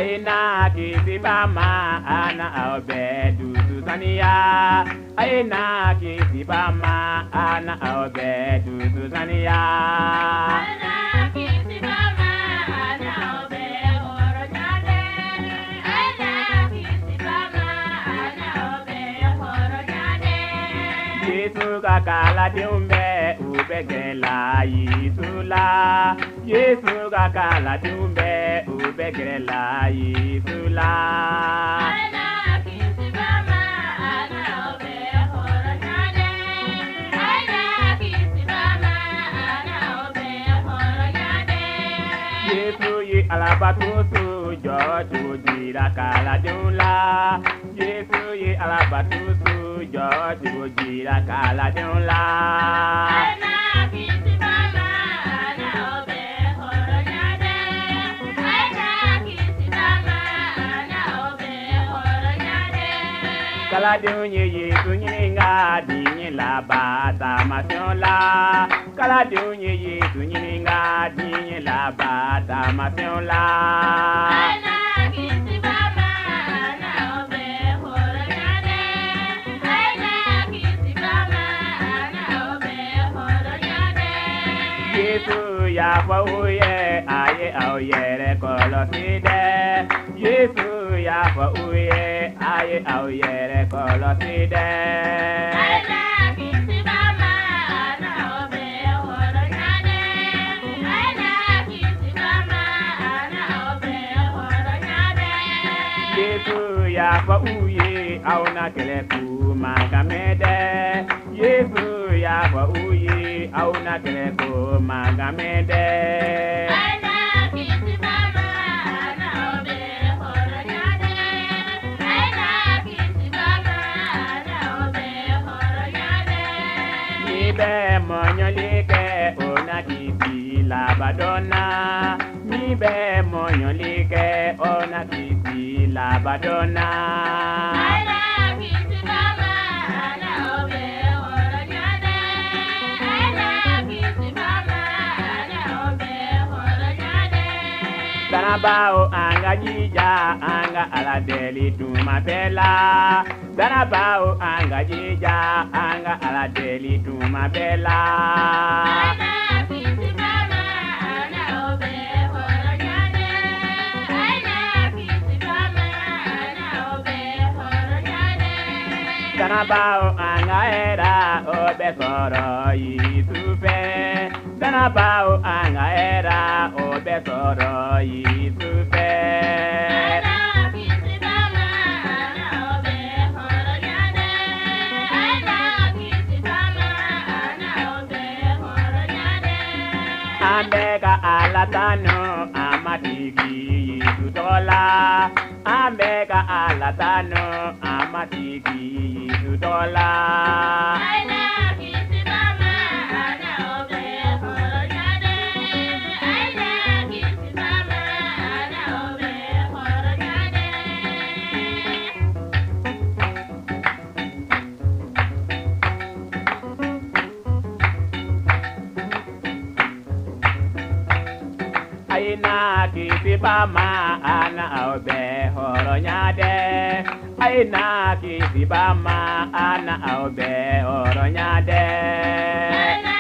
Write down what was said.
Aina kisi bama ana aobe dudu sania. Aina kisi bama ana aobe dudu sania. Aina kisi bama ana aobe horo nyade. Aina kisi bama ana aobe horo nyade. Yesu kakala diumbe ubegela Yisula. Yesu kakala diumbe ubegela Yisula. Aina kisi bama ana aobe horo nyade. Aina kisi bama ana aobe horo nyade. Yesu ye alabatusu joju jira kala diula. Yesu ye alabatusu joju jira kala diula. Aina kisi bama ana aobe horo nyade. Aina kisi bama ana aobe horo nyade. Kala diunye Yesu nyininga dinye la bata masiola. Kala diunye Yesu nyininga dinye la bata masiola. Aina kisi bama ana aobe horo nyade. Aina kisi bama ana aobe horo nyade. Yesu ya fauye aye aoyere koloside. Yesu ya fauye aye aoyere koloside. Aina kisi bama ana aobe horo nyade. Aina kisi bama ana aobe horo nyade. Yesu ya fauye auna kele kumagamede. Yesu ya fauye auna kele kumagamede. Aina kisi bama ana aobe horo nyade. Aina kisi bama ana aobe horo nyade. Mibe monyolike ona kisi labadona. Mibe monyolike ona kisi labadona. Aina kisi bama ana aobe horo nyade. Aina kisi bama ana aobe horo nyade. Danabao anga jija anga aladeli tumapela. Danabao anga jija anga aladeli tumapela. Aina kisi bama ana aobe horo nyade. Aina kisi bama ana aobe horo nyade. Danabao anga era obesoro Yisufe. Danabao anga era obesoro Yisufe. Aina kisi bama ana aobe horo nyade. Aina kisi bama ana aobe horo nyade. Ambeka alatano amatiki Yisutola. Ambeka alatano amatiki Yisutola. Aina kisi bama ana aobe horo nyade. Aina kisi bama ana aobe horo nyade. Aina kisi bama ana aobe horo nyade. Aina kisi bama ana aobe horo nyade. Aina